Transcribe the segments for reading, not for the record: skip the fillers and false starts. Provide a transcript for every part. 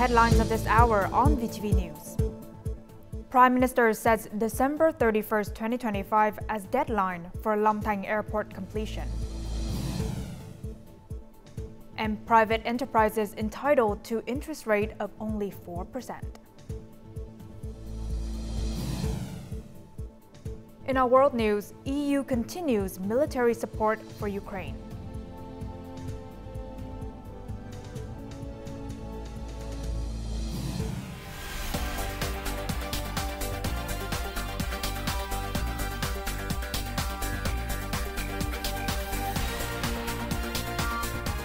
headlines of this hour on VTV News. Prime Minister sets December 31st, 2025 as deadline for THANH Airport completion. And private enterprises entitled to interest rate of only 4%. In our world news, EU continues military support for Ukraine.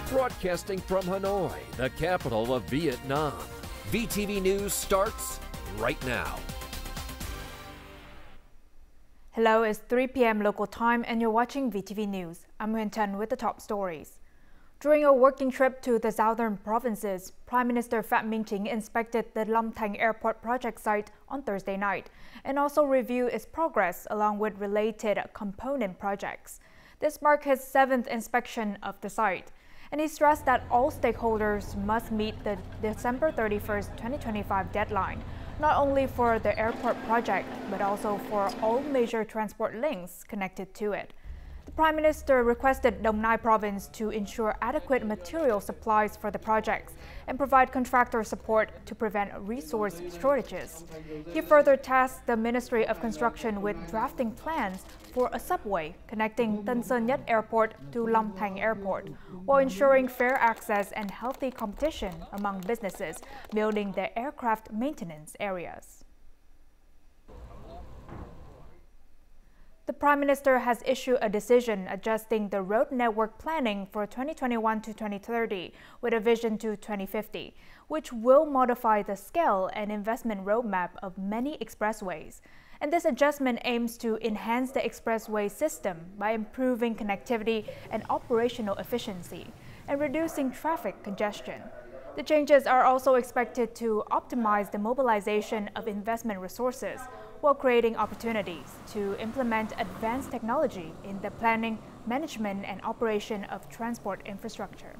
Broadcasting from Hanoi, the capital of Vietnam. VTV News starts right now. Hello, it's 3 p.m. local time and you're watching VTV News. I'm Huyền Trân with the top stories. During a working trip to the southern provinces, Prime Minister Phạm Minh Chính inspected the THANH Airport project site on Thursday night and also reviewed its progress along with related component projects. This marked his 7th inspection of the site. And he stressed that all stakeholders must meet the December 31st, 2025 deadline, not only for the airport project, but also for all major transport links connected to it. The Prime Minister requested Dong Nai province to ensure adequate material supplies for the projects and provide contractor support to prevent resource shortages. He further tasked the Ministry of Construction with drafting plans for a subway connecting Tân Sơn Nhất Airport to THANH Airport, while ensuring fair access and healthy competition among businesses building the aircraft maintenance areas. The Prime Minister has issued a decision adjusting the road network planning for 2021 to 2030 with a vision to 2050, which will modify the scale and investment roadmap of many expressways. And this adjustment aims to enhance the expressway system by improving connectivity and operational efficiency and reducing traffic congestion. The changes are also expected to optimize the mobilization of investment resources while creating opportunities to implement advanced technology in the planning, management, and operation of transport infrastructure.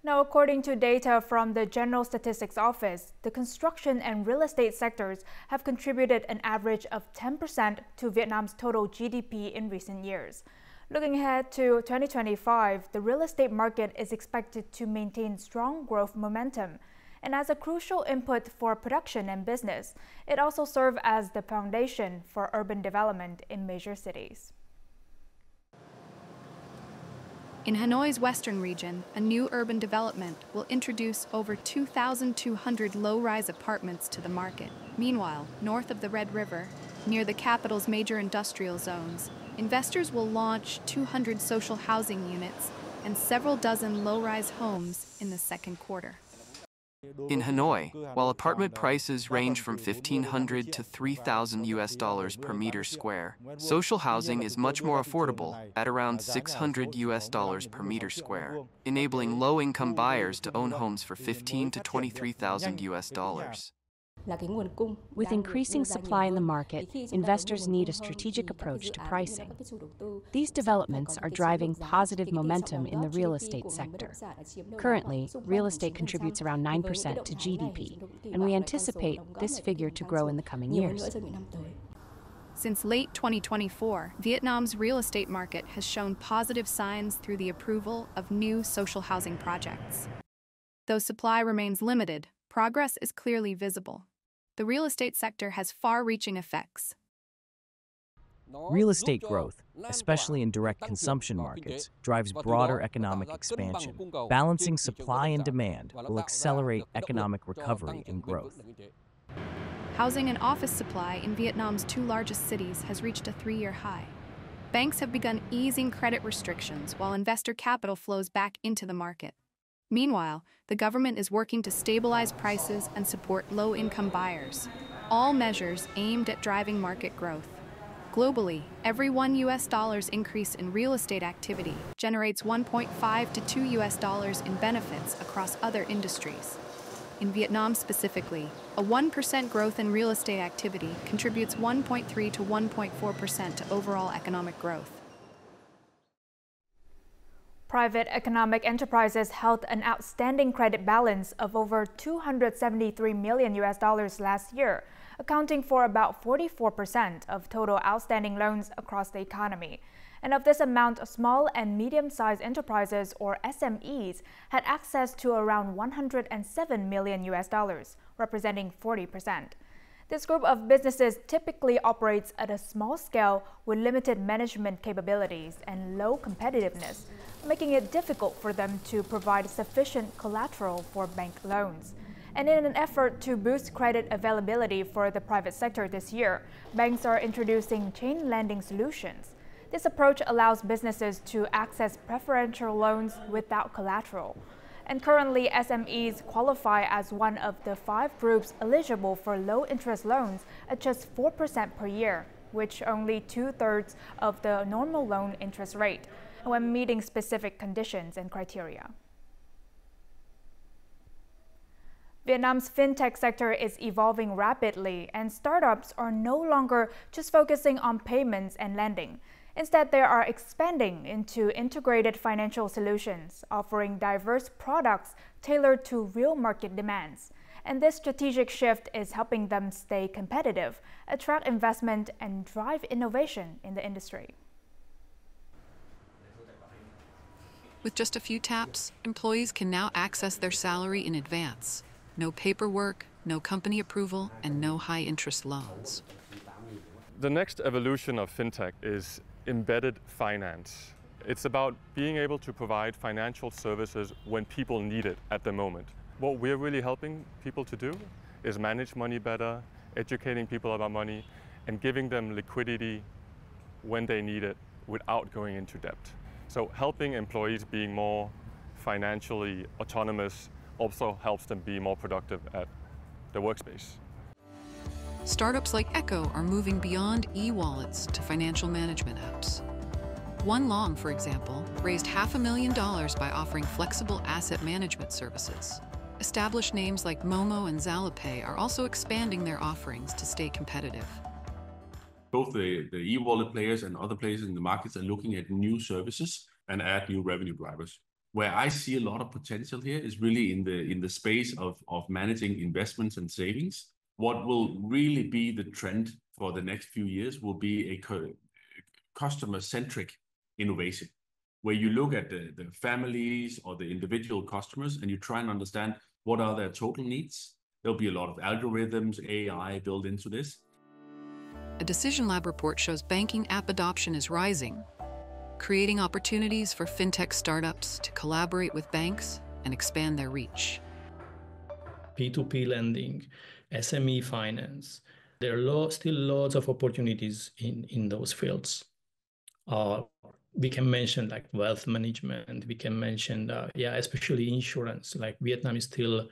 Now, according to data from the General Statistics Office, the construction and real estate sectors have contributed an average of 10% to Vietnam's total GDP in recent years. Looking ahead to 2025, the real estate market is expected to maintain strong growth momentum. And as a crucial input for production and business, it also serves as the foundation for urban development in major cities. In Hanoi's western region, a new urban development will introduce over 2,200 low-rise apartments to the market. Meanwhile, north of the Red River, near the capital's major industrial zones, investors will launch 200 social housing units and several dozen low-rise homes in the second quarter. In Hanoi, while apartment prices range from $1,500 to $3,000 per meter square, social housing is much more affordable at around $600 per meter square, enabling low-income buyers to own homes for $15,000 to $23,000. With increasing supply in the market, investors need a strategic approach to pricing. These developments are driving positive momentum in the real estate sector. Currently, real estate contributes around 9% to GDP, and we anticipate this figure to grow in the coming years. Since late 2024, Vietnam's real estate market has shown positive signs through the approval of new social housing projects. Though supply remains limited, progress is clearly visible. The real estate sector has far-reaching effects. Real estate growth, especially in direct consumption markets, drives broader economic expansion. Balancing supply and demand will accelerate economic recovery and growth. Housing and office supply in Vietnam's two largest cities has reached a 3-year high. Banks have begun easing credit restrictions while investor capital flows back into the market. Meanwhile, the government is working to stabilize prices and support low-income buyers, all measures aimed at driving market growth. Globally, every $1 increase in real estate activity generates $1.5 to $2 in benefits across other industries. In Vietnam specifically, a 1% growth in real estate activity contributes 1.3 to 1.4% to overall economic growth. Private economic enterprises held an outstanding credit balance of over $273 million last year, accounting for about 44% of total outstanding loans across the economy. And of this amount, small and medium-sized enterprises, or SMEs, had access to around $107 million, representing 40%. This group of businesses typically operates at a small scale with limited management capabilities and low competitiveness, making it difficult for them to provide sufficient collateral for bank loans. And in an effort to boost credit availability for the private sector this year, banks are introducing chain lending solutions. This approach allows businesses to access preferential loans without collateral. And currently, SMEs qualify as one of the 5 groups eligible for low-interest loans at just 4% per year, which only 2/3 of the normal loan interest rate, when meeting specific conditions and criteria. Vietnam's fintech sector is evolving rapidly, and startups are no longer just focusing on payments and lending. Instead, they are expanding into integrated financial solutions, offering diverse products tailored to real market demands. And this strategic shift is helping them stay competitive, attract investment, and drive innovation in the industry. With just a few taps, employees can now access their salary in advance. No paperwork, no company approval, and no high-interest loans. The next evolution of fintech is embedded finance. It's about being able to provide financial services when people need it at the moment. What we're really helping people to do is manage money better, educating people about money, and giving them liquidity when they need it without going into debt. So helping employees being more financially autonomous also helps them be more productive at the workspace. Startups like Echo are moving beyond e-wallets to financial management apps. One Long, for example, raised $500,000 by offering flexible asset management services. Established names like Momo and Zalopay are also expanding their offerings to stay competitive. Both the e-wallet players and other players in the markets are looking at new services and add new revenue drivers. Where I see a lot of potential here is really in the space of managing investments and savings. What will really be the trend for the next few years will be a customer-centric innovation, where you look at the families or the individual customers and you try and understand what are their total needs. There'll be a lot of algorithms, AI built into this. A Decision Lab report shows banking app adoption is rising, creating opportunities for fintech startups to collaborate with banks and expand their reach. P2P lending, SME finance. There are still lots of opportunities in those fields. We can mention like wealth management. We can mention, especially insurance. Like Vietnam is still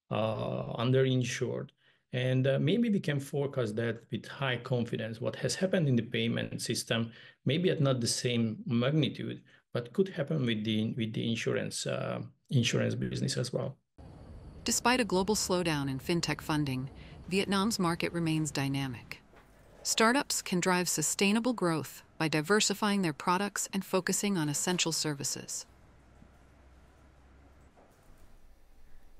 underinsured. And maybe we can forecast that with high confidence. What has happened in the payment system, maybe at not the same magnitude, but could happen with the insurance business as well. Despite a global slowdown in fintech funding, Vietnam's market remains dynamic. Startups can drive sustainable growth by diversifying their products and focusing on essential services.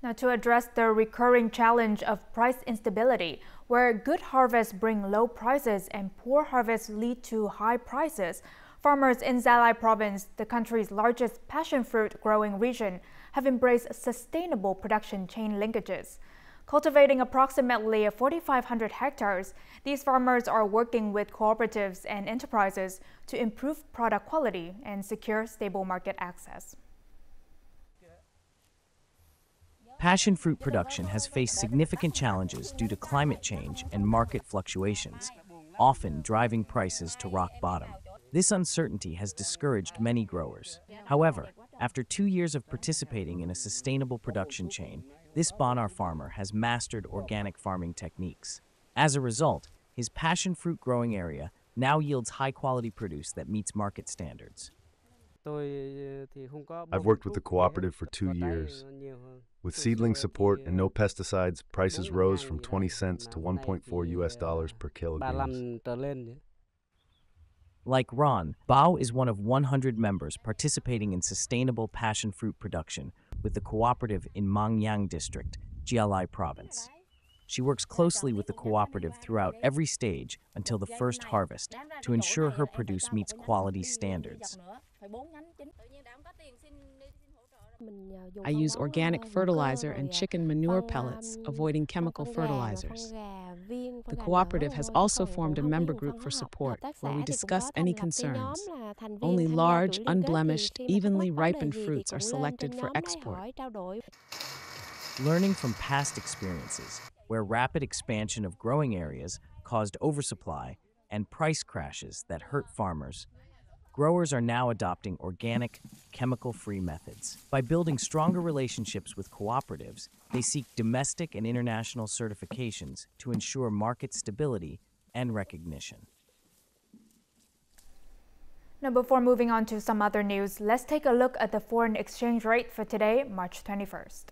Now, to address the recurring challenge of price instability, where good harvests bring low prices and poor harvests lead to high prices, farmers in Gia Lai province, the country's largest passion fruit growing region, have embraced sustainable production chain linkages. Cultivating approximately 4,500 hectares, these farmers are working with cooperatives and enterprises to improve product quality and secure stable market access. Passion fruit production has faced significant challenges due to climate change and market fluctuations, often driving prices to rock bottom. This uncertainty has discouraged many growers. However, after 2 years of participating in a sustainable production chain, this Bonar farmer has mastered organic farming techniques. As a result, his passion fruit growing area now yields high-quality produce that meets market standards. I've worked with the cooperative for 2 years. With seedling support and no pesticides, prices rose from 20 cents to $1.4 per kilogram. Like Ron, Bao is one of 100 members participating in sustainable passion fruit production with the cooperative in Mangyang District, Jialai Province. She works closely with the cooperative throughout every stage until the first harvest to ensure her produce meets quality standards. I use organic fertilizer and chicken manure pellets, avoiding chemical fertilizers. The cooperative has also formed a member group for support where we discuss any concerns. Only large, unblemished, evenly ripened fruits are selected for export. Learning from past experiences, where rapid expansion of growing areas caused oversupply and price crashes that hurt farmers, growers are now adopting organic, chemical-free methods. By building stronger relationships with cooperatives, they seek domestic and international certifications to ensure market stability and recognition. Now, before moving on to some other news, let's take a look at the foreign exchange rate for today, March 21st.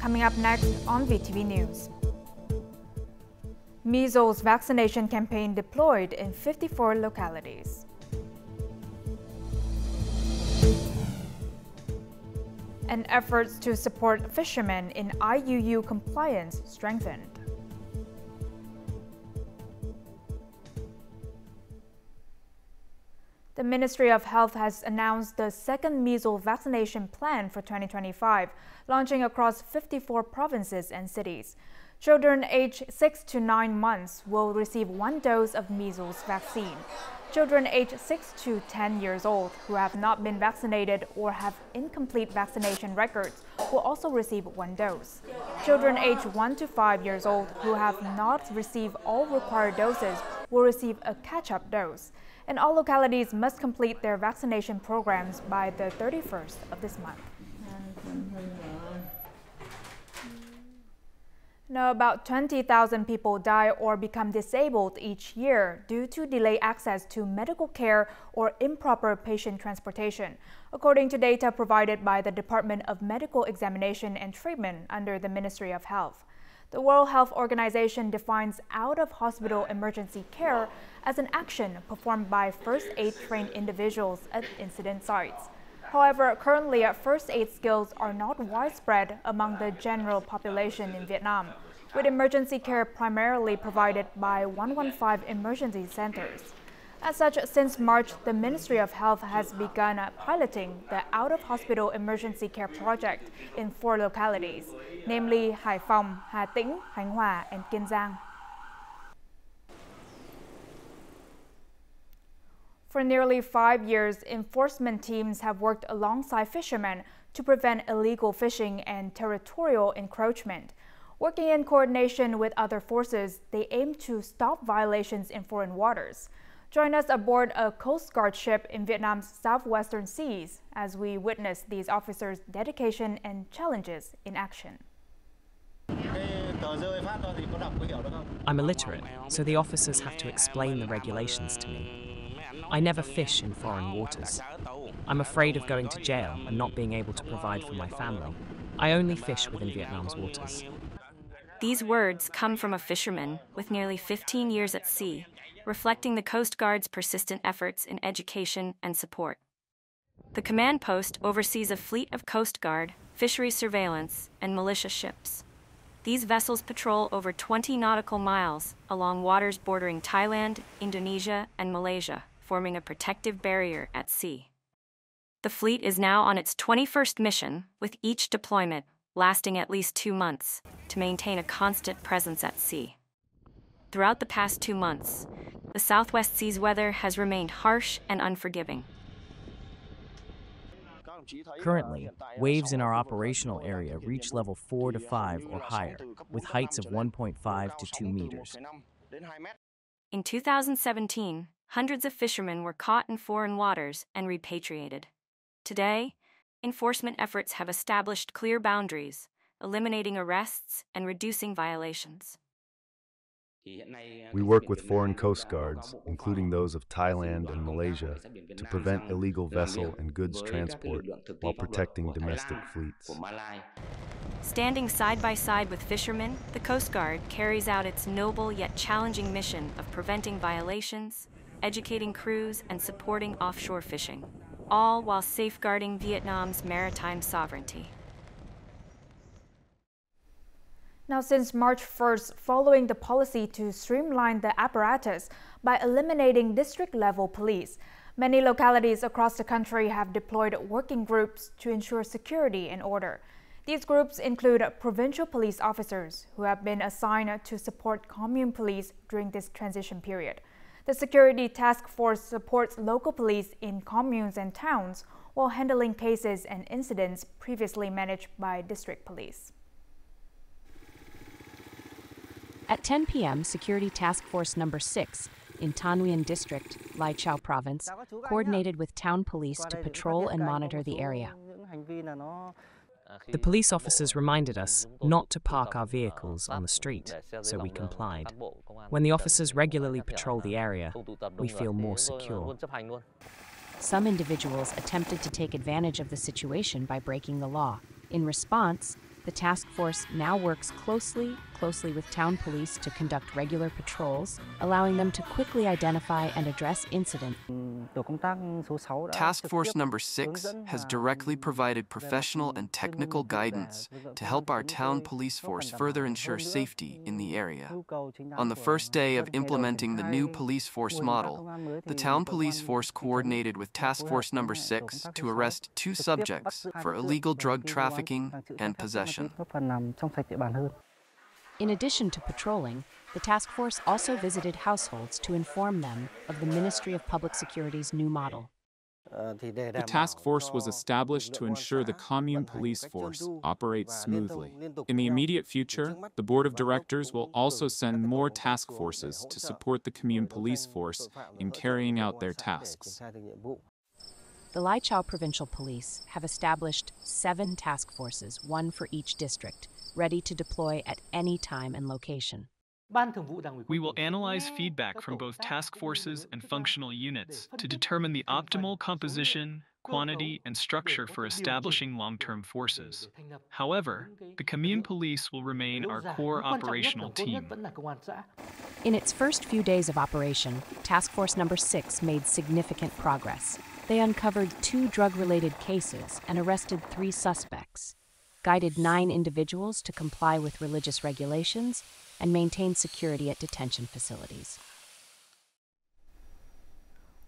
Coming up next on VTV News. Measles vaccination campaign deployed in 54 localities. And efforts to support fishermen in IUU compliance strengthened. The Ministry of Health has announced the second measles vaccination plan for 2025, launching across 54 provinces and cities. Children aged 6 to 9 months will receive 1 dose of measles vaccine. Children aged 6 to 10 years old who have not been vaccinated or have incomplete vaccination records will also receive 1 dose. Children aged 1 to 5 years old who have not received all required doses will receive a catch-up dose. And all localities must complete their vaccination programs by the 31st of this month. Now, about 20,000 people die or become disabled each year due to delayed access to medical care or improper patient transportation, according to data provided by the Department of Medical Examination and Treatment under the Ministry of Health. The World Health Organization defines out-of-hospital emergency care as an action performed by first aid trained individuals at incident sites. However, currently, first aid skills are not widespread among the general population in Vietnam, with emergency care primarily provided by 115 emergency centers. As such, since March, the Ministry of Health has begun piloting the out-of-hospital emergency care project in 4 localities, namely Hải Phòng, Hà Tĩnh, Khánh Hòa, and Kiên Giang. For nearly 5 years, enforcement teams have worked alongside fishermen to prevent illegal fishing and territorial encroachment. Working in coordination with other forces, they aim to stop violations in foreign waters. Join us aboard a Coast Guard ship in Vietnam's southwestern seas as we witness these officers' dedication and challenges in action. I'm illiterate, so the officers have to explain the regulations to me. I never fish in foreign waters. I'm afraid of going to jail and not being able to provide for my family. I only fish within Vietnam's waters. These words come from a fisherman with nearly 15 years at sea, reflecting the Coast Guard's persistent efforts in education and support. The command post oversees a fleet of Coast Guard, fisheries surveillance, and militia ships. These vessels patrol over 20 nautical miles along waters bordering Thailand, Indonesia, and Malaysia, forming a protective barrier at sea. The fleet is now on its 21st mission, with each deployment lasting at least 2 months, to maintain a constant presence at sea. Throughout the past 2 months, the Southwest Sea's weather has remained harsh and unforgiving. Currently, waves in our operational area reach level 4 to 5 or higher, with heights of 1.5 to 2 meters. In 2017, hundreds of fishermen were caught in foreign waters and repatriated. Today, enforcement efforts have established clear boundaries, eliminating arrests and reducing violations. We work with foreign coast guards, including those of Thailand and Malaysia, to prevent illegal vessel and goods transport while protecting domestic fleets. Standing side by side with fishermen, the Coast Guard carries out its noble yet challenging mission of preventing violations, educating crews, and supporting offshore fishing, all while safeguarding Vietnam's maritime sovereignty. Now, since March 1st, following the policy to streamline the apparatus by eliminating district-level police, many localities across the country have deployed working groups to ensure security and order. These groups include provincial police officers who have been assigned to support commune police during this transition period. The Security Task Force supports local police in communes and towns while handling cases and incidents previously managed by district police. At 10 p.m., Security Task Force No. 6 in Thanh Nguyen District, Lai Châu Province, coordinated with town police to patrol and monitor the area. The police officers reminded us not to park our vehicles on the street, so we complied. When the officers regularly patrol the area, we feel more secure. Some individuals attempted to take advantage of the situation by breaking the law. In response, the task force now works closely with town police to conduct regular patrols, allowing them to quickly identify and address incidents. Task Force No. 6 has directly provided professional and technical guidance to help our town police force further ensure safety in the area. On the first day of implementing the new police force model, the town police force coordinated with Task Force No. 6 to arrest 2 subjects for illegal drug trafficking and possession. In addition to patrolling, the task force also visited households to inform them of the Ministry of Public Security's new model. The task force was established to ensure the commune police force operates smoothly. In the immediate future, the Board of Directors will also send more task forces to support the commune police force in carrying out their tasks. The Lai Châu Provincial Police have established 7 task forces, 1 for each district, ready to deploy at any time and location. We will analyze feedback from both task forces and functional units to determine the optimal composition, quantity, and structure for establishing long-term forces. However, the commune police will remain our core operational team. In its first few days of operation, Task Force No. 6 made significant progress. They uncovered 2 drug-related cases and arrested 3 suspects, guided 9 individuals to comply with religious regulations, and maintain security at detention facilities.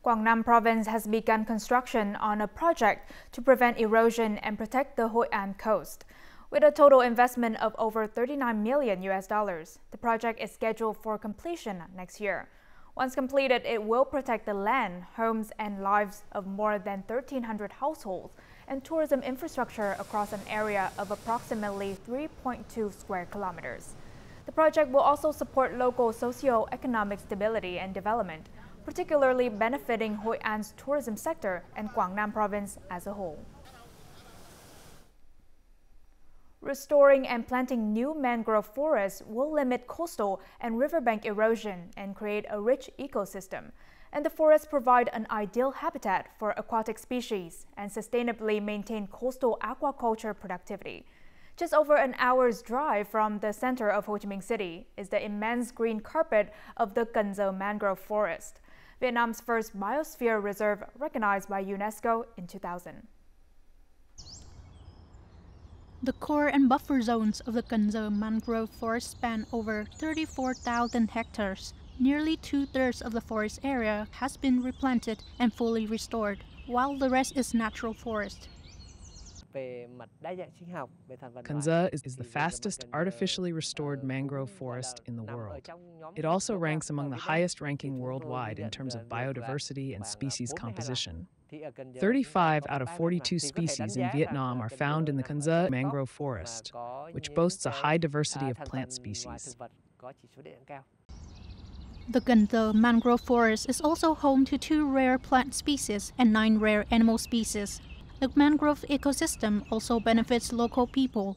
Quảng Nam Province has begun construction on a project to prevent erosion and protect the Hội An coast. With a total investment of over $39 million, the project is scheduled for completion next year. Once completed, it will protect the land, homes, and lives of more than 1,300 households and tourism infrastructure across an area of approximately 3.2 square kilometers. The project will also support local socio-economic stability and development, particularly benefiting Hội An's tourism sector and Quảng Nam Province as a whole. Restoring and planting new mangrove forests will limit coastal and riverbank erosion and create a rich ecosystem. And the forests provide an ideal habitat for aquatic species and sustainably maintain coastal aquaculture productivity. Just over an hour's drive from the center of Ho Chi Minh City is the immense green carpet of the Cần Giờ mangrove forest, Vietnam's first biosphere reserve recognized by UNESCO in 2000. The core and buffer zones of the Cần Giờ mangrove forest span over 34,000 hectares. Nearly 2/3 of the forest area has been replanted and fully restored, while the rest is natural forest. Cần Giờ is the fastest artificially restored mangrove forest in the world. It also ranks among the highest ranking worldwide in terms of biodiversity and species composition. 35 out of 42 species in Vietnam are found in the Cần Giờ mangrove forest, which boasts a high diversity of plant species. The Cần Giờ mangrove forest is also home to 2 rare plant species and 9 rare animal species. The mangrove ecosystem also benefits local people.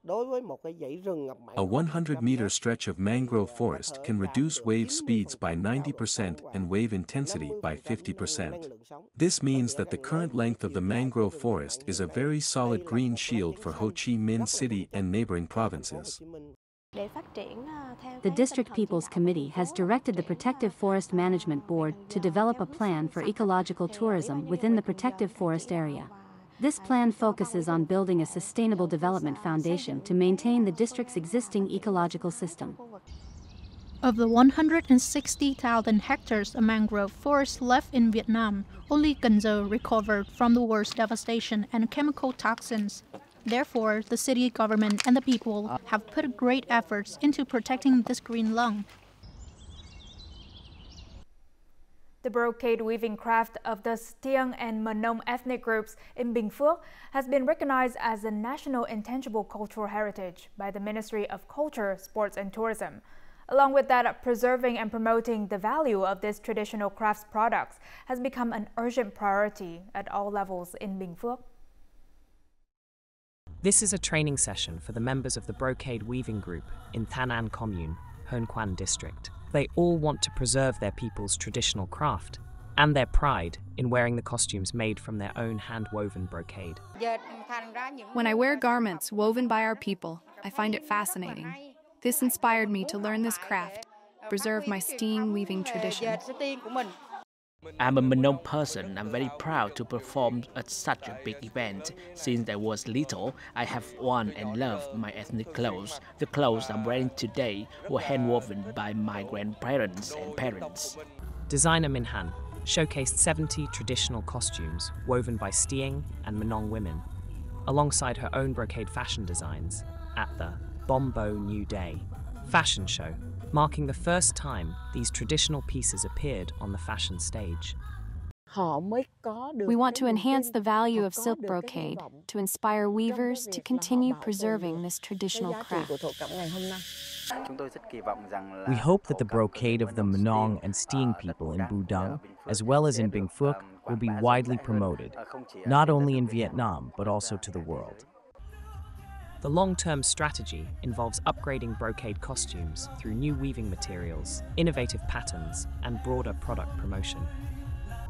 A 100-meter stretch of mangrove forest can reduce wave speeds by 90% and wave intensity by 50%. This means that the current length of the mangrove forest is a very solid green shield for Ho Chi Minh City and neighboring provinces. The District People's Committee has directed the Protective Forest Management Board to develop a plan for ecological tourism within the protective forest area. This plan focuses on building a sustainable development foundation to maintain the district's existing ecological system. Of the 160,000 hectares of mangrove forest left in Vietnam, only Cần Giờ recovered from the worst devastation and chemical toxins. Therefore, the city government and the people have put great efforts into protecting this green lung. The brocade weaving craft of the Stiang and Mnon ethnic groups in Bình Phước has been recognized as a national intangible cultural heritage by the Ministry of Culture, Sports and Tourism. Along with that, preserving and promoting the value of these traditional crafts products has become an urgent priority at all levels in Bình Phước. This is a training session for the members of the brocade weaving group in Thanh An Commune, Hoan Quan District. They all want to preserve their people's traditional craft and their pride in wearing the costumes made from their own hand-woven brocade. When I wear garments woven by our people, I find it fascinating. This inspired me to learn this craft, preserve my Stiang weaving tradition. I'm a Mnon person. I'm very proud to perform at such a big event. Since I was little, I have worn and loved my ethnic clothes. The clothes I'm wearing today were hand-woven by my grandparents and parents. Designer Minh Han showcased 70 traditional costumes woven by Stiang and Mnon women, alongside her own brocade fashion designs at the Bombo New Day fashion show, marking the first time these traditional pieces appeared on the fashion stage. We want to enhance the value of silk brocade to inspire weavers to continue preserving this traditional craft. We hope that the brocade of the Mnon and Stiang people in Bù Đăng, as well as in Bình Phước, will be widely promoted, not only in Vietnam, but also to the world. The long-term strategy involves upgrading brocade costumes through new weaving materials, innovative patterns, and broader product promotion.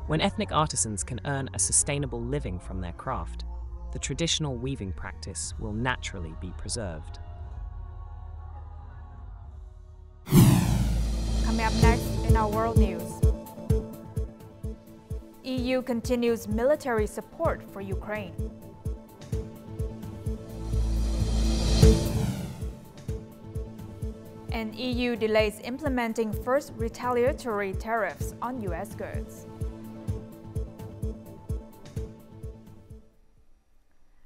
When ethnic artisans can earn a sustainable living from their craft, the traditional weaving practice will naturally be preserved. Coming up next in our world news. EU continues military support for Ukraine. And EU delays implementing first retaliatory tariffs on US goods.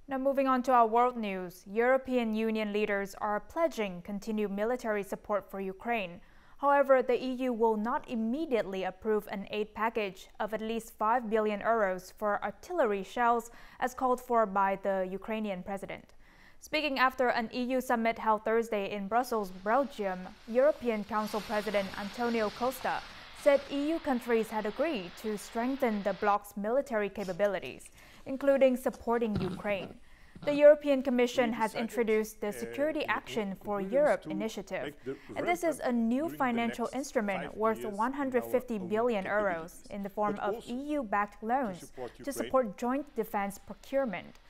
Now moving on to our world news, European Union leaders are pledging continued military support for Ukraine. However, the EU will not immediately approve an aid package of at least 5 billion euros for artillery shells as called for by the Ukrainian president. Speaking after an EU summit held Thursday in Brussels, Belgium, European Council President Antonio Costa said EU countries had agreed to strengthen the bloc's military capabilities, including supporting Ukraine. The European Commission has introduced the Security Action for Europe initiative, and this is a new financial instrument worth 150 billion euros in the form of EU-backed loans to support joint defense procurement.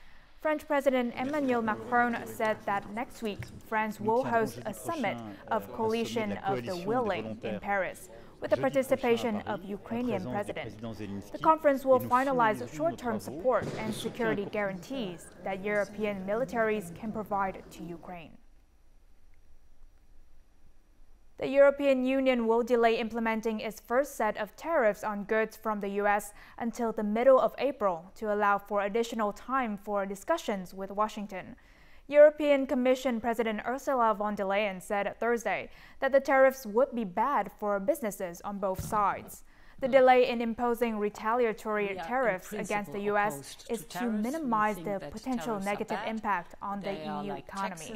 French President Emmanuel Macron said that next week, France will host a summit of Coalition of the Willing in Paris, with the participation of Ukrainian president. The conference will finalize short-term support and security guarantees that European militaries can provide to Ukraine. The European Union will delay implementing its first set of tariffs on goods from the US until the middle of April to allow for additional time for discussions with Washington. European Commission President Ursula von der Leyen said Thursday that the tariffs would be bad for businesses on both sides. The delay in imposing retaliatory tariffs against the US is to minimize the potential negative impact on the EU economy.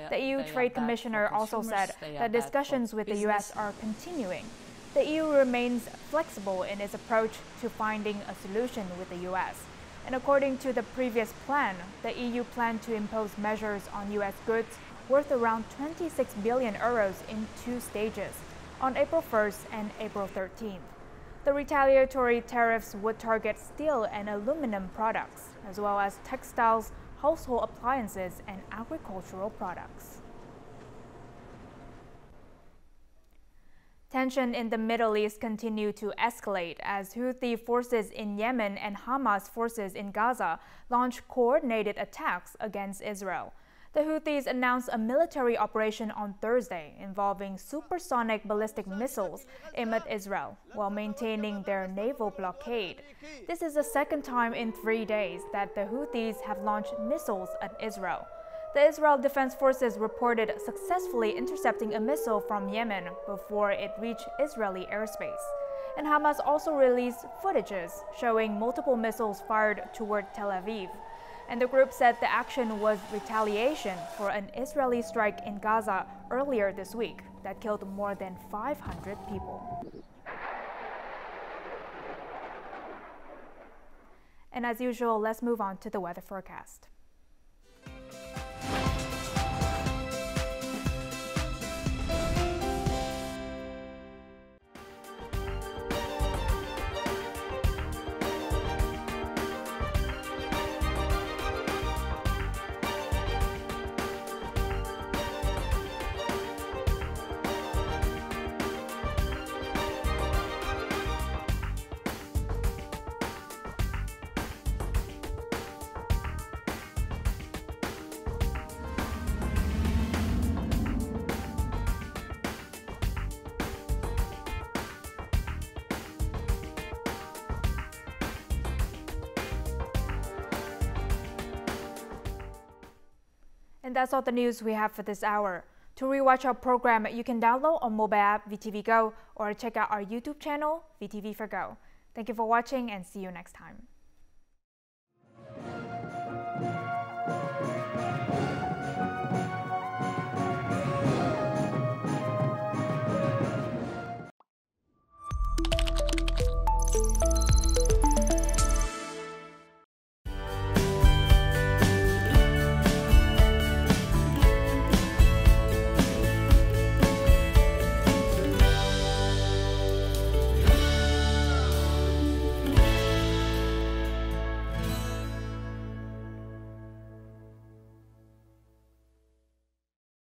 The EU Trade Commissioner also said that discussions with the US are continuing. the EU remains flexible in its approach to finding a solution with the US. And according to the previous plan, the EU planned to impose measures on US goods worth around 26 billion euros in 2 stages, on April 1st and April 13th. The retaliatory tariffs would target steel and aluminum products, as well as textiles, household appliances, and agricultural products. Tension in the Middle East continue to escalate as Houthi forces in Yemen and Hamas forces in Gaza launch coordinated attacks against Israel. The Houthis announced a military operation on Thursday involving supersonic ballistic missiles aimed at Israel while maintaining their naval blockade. This is the second time in 3 days that the Houthis have launched missiles at Israel. The Israel Defense Forces reported successfully intercepting a missile from Yemen before it reached Israeli airspace. And Hamas also released footages showing multiple missiles fired toward Tel Aviv. And the group said the action was retaliation for an Israeli strike in Gaza earlier this week that killed more than 500 people. And as usual, let's move on to the weather forecast. And that's all the news we have for this hour. To rewatch our program, you can download our mobile app VTVgo or check out our YouTube channel VTV4Go. Thank you for watching and see you next time.